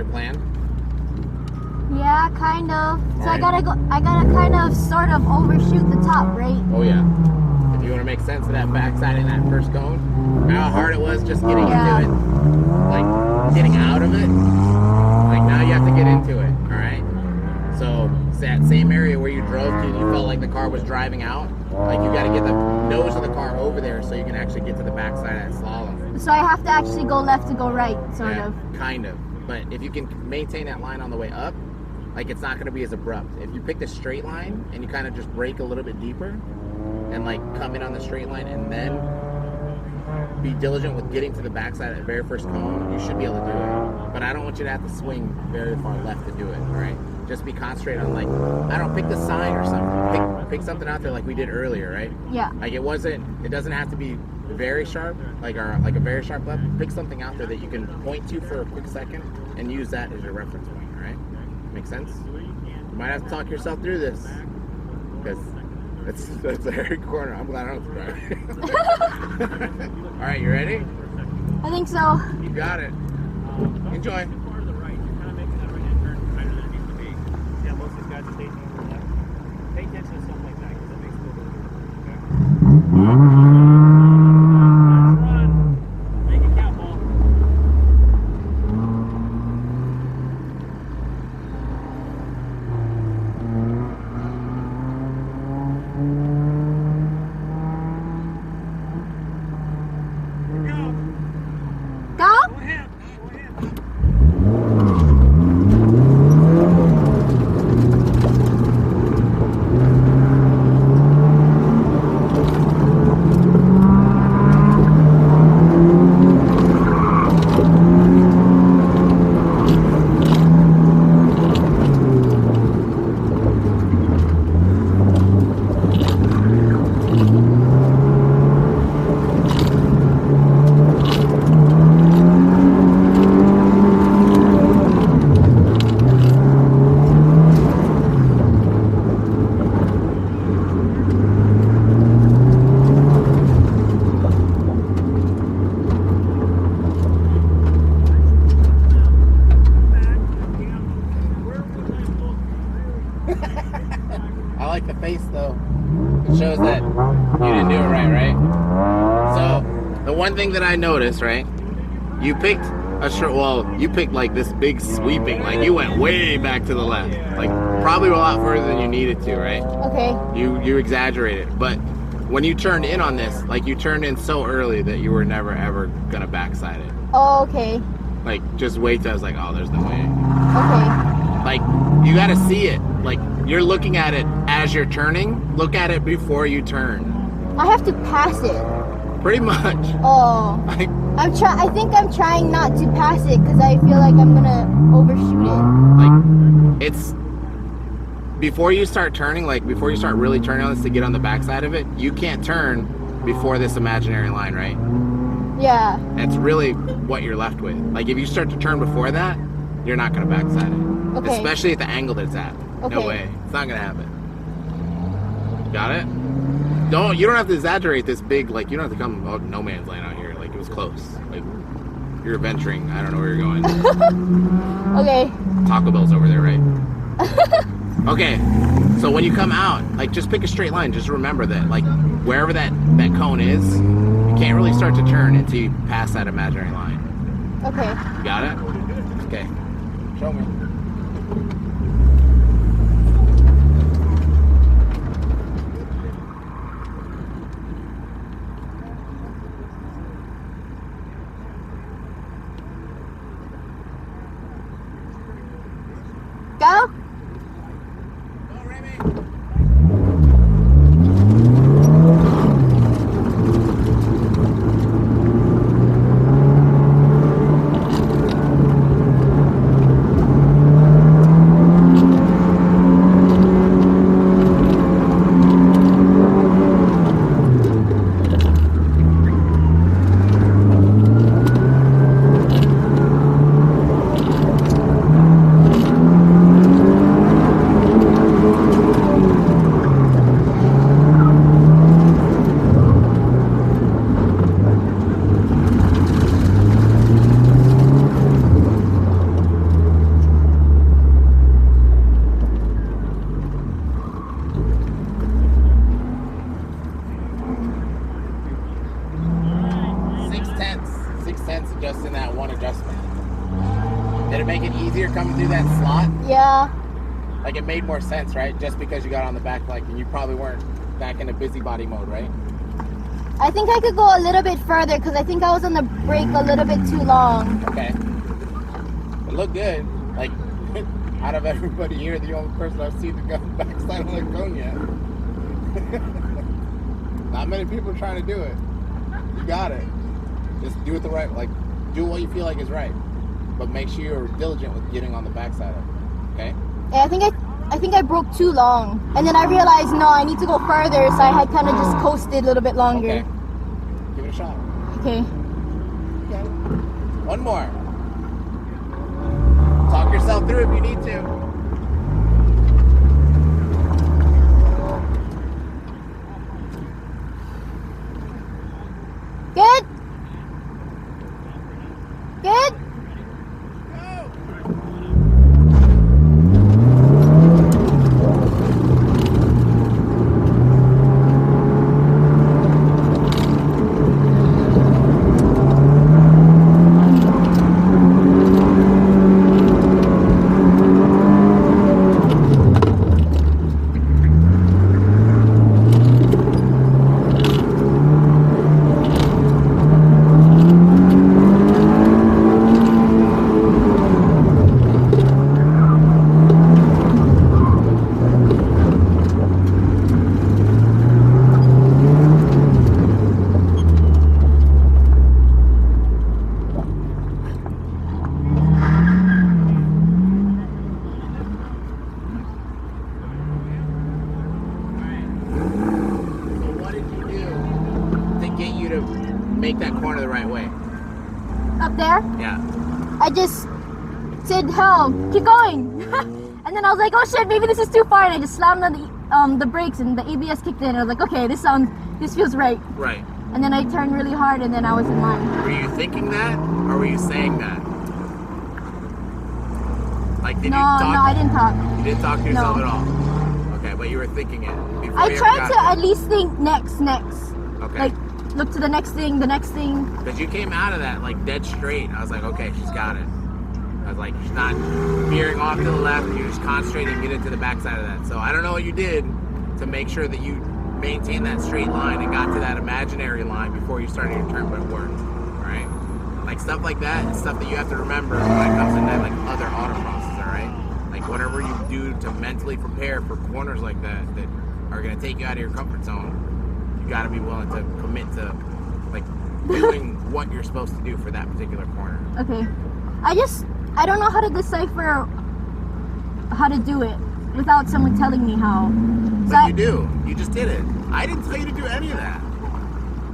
your plan? Yeah, kind of. So Alright. I gotta kind of sort of overshoot the top, right? Oh yeah. If you want to make sense of that backside in that first cone, how hard it was just getting Yeah. into it, like getting out of it. Like now you have to get into it. All right. So it's that same area where you drove to, you felt like the car was driving out. Like you got to get the nose of the car over there so you can actually get to the backside of that slalom. So I have to actually go left to go right, sort Yeah, of. kind of. But if you can maintain that line on the way up, like it's not going to be as abrupt. If you pick the straight line and you kind of just brake a little bit deeper and like come in on the straight line and then be diligent with getting to the backside of the very first cone, you should be able to do it. But I don't want you to have to swing very far left to do it, all right? Just be concentrated on, like, I don't know, pick the sign or something. Pick something out there like we did earlier, right? Yeah. Like it doesn't have to be very sharp, like a very sharp left. Pick something out there that you can point to for a quick second and use that as your reference point, all right? Make sense? You might have to talk yourself through this because that's a hairy corner. I'm glad I don't have to drive. All right, you ready? I think so. You got it. Enjoy. Far to the right. You're kind of making that right-hand turn tighter than it needs to be. Yeah, most of these guys are taking over left. Pay attention to stuff like that because that makes it a little bit okay? Run. Make it count, Paul. Go? Go ahead. I like the face though. It shows that you didn't do it right? So the one thing that I noticed, right? You picked you picked like this big sweeping, like you went way back to the left, like probably a lot further than you needed to, right? Okay. You exaggerated, but when you turned in on this, like you turned in so early that you were never ever gonna backside it. Oh, okay. Like just wait till I was like, oh, there's no way. Okay. Like you gotta see it. Like you're looking at it as you're turning. Look at it before you turn. I have to pass it. Pretty much. Oh. Like I think I'm trying not to pass it because I feel like I'm gonna overshoot it. it's before you start turning, like before you start really turning on this to get on the backside of it, you can't turn before this imaginary line, right? Yeah. That's really what you're left with. Like if you start to turn before that, you're not gonna backside it. Okay. Especially at the angle that it's at. Okay. No way. It's not gonna happen. Got it? You don't have to exaggerate this big, like you don't have to come no man's land out here. Like it was close. Like you're venturing, I don't know where you're going. Okay. Taco Bell's over there, right? Okay. So when you come out, like just pick a straight line. Just remember that like wherever that cone is, you can't really start to turn until you pass that imaginary line. Okay. You got it? Okay. Show me. Go? 6/10 just in that one adjustment. Did it make it easier coming through that slot? Yeah. Like it made more sense, right? Just because you got on the back, like, and you probably weren't back in the busybody mode, right? I think I could go a little bit further because I think I was on the brake a little bit too long. Okay. It looked good. Like, out of everybody here, the only person I've seen to go backside on Laconia. Not many people are trying to do it. You got it. Just do it the right, like, do what you feel like is right. But make sure you're diligent with getting on the backside of it. Okay? Yeah, I think I broke too long. And then I realized, no, I need to go further, so I had kind of just coasted a little bit longer. Okay. Give it a shot. Okay. You got it. One more. Talk yourself through if you need to. Good? Good? Make that corner the right way. Up there? Yeah. I just said, hell, keep going. And then I was like, oh shit, maybe this is too far. And I just slammed on the brakes and the ABS kicked in. And I was like, okay, this feels right. Right. And then I turned really hard and then I was in line. Were you thinking that or were you saying that? Like, did you talk? No, I didn't talk. You didn't talk to yourself No. at all? Okay, but you were thinking it. Before I you ever tried got to there. at least think next. Okay. Like, look to the next thing. Because you came out of that like dead straight. I was like, okay, she's got it. I was like, she's not veering off to the left. You're just concentrating to get into the backside of that. So I don't know what you did to make sure that you maintained that straight line and got to that imaginary line before you started your turn, but it worked. All right? Like stuff like that is stuff that you have to remember when it comes to that like other autocrosses. All right? Like whatever you do to mentally prepare for corners like that are going to take you out of your comfort zone. You got to be willing to commit to like doing what you're supposed to do for that particular corner. Okay. I don't know how to decipher how to do it without someone telling me how. But you do. You just did it. I didn't tell you to do any of that.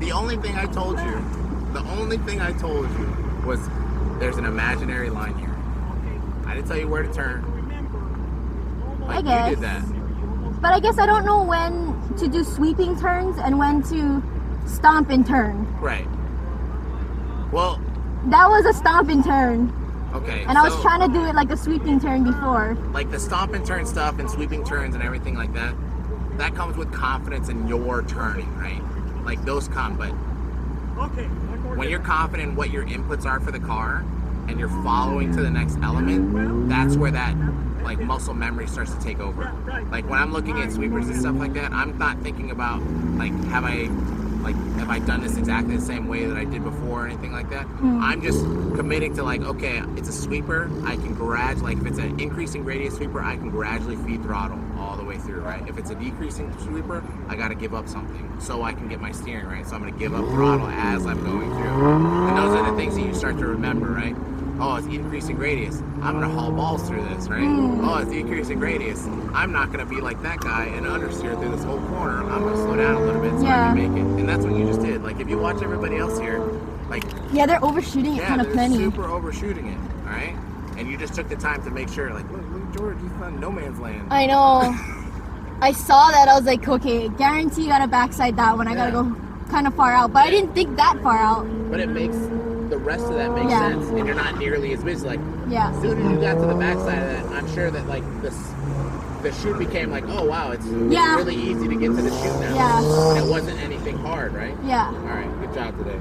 The only thing I told you was there's an imaginary line here. I didn't tell you where to turn. Like, I guess. you did that. But I guess I don't know when to do sweeping turns and when to stomp and turn. Right. Well, That was a stomp and turn. okay. And I was trying to do it like a sweeping turn before. Like the stomp and turn stuff and sweeping turns and everything like that, that comes with confidence in your turning, right? Like those come, but when you're confident in what your inputs are for the car and you're following to the next element, that's where that like muscle memory starts to take over. Like when I'm looking at sweepers and stuff like that, I'm not thinking about like have I done this exactly the same way that I did before or anything like that. I'm just committing to like, okay, it's a sweeper, I can like if it's an increasing radius sweeper, I can gradually feed throttle all the way through, right? If it's a decreasing sweeper, I gotta give up something so I can get my steering right. So I'm gonna give up throttle as I'm going through. And those are the things that you start to remember, right? Oh, it's increasing radius. I'm gonna haul balls through this, right? Oh, it's decreasing radius. I'm not gonna be like that guy and understeer through this whole corner. I'm gonna slow down a little bit so I can make it. And that's what you just did. Like if you watch everybody else here, like Yeah, they're overshooting it kind of they're plenty. super overshooting it, all right? And you just took the time to make sure, like, look George, he's on no man's land. I know. I saw that. I was like, okay, guarantee you gotta backside that one. I gotta go kind of far out. But I didn't think that far out. But it makes the rest of that makes sense, and you're not nearly as busy. Like, Yeah. as soon as you got to the backside of that, I'm sure that like the chute became like, oh wow, it's really easy to get to the chute now. Yeah. And it wasn't anything hard, right? Yeah. All right, good job today.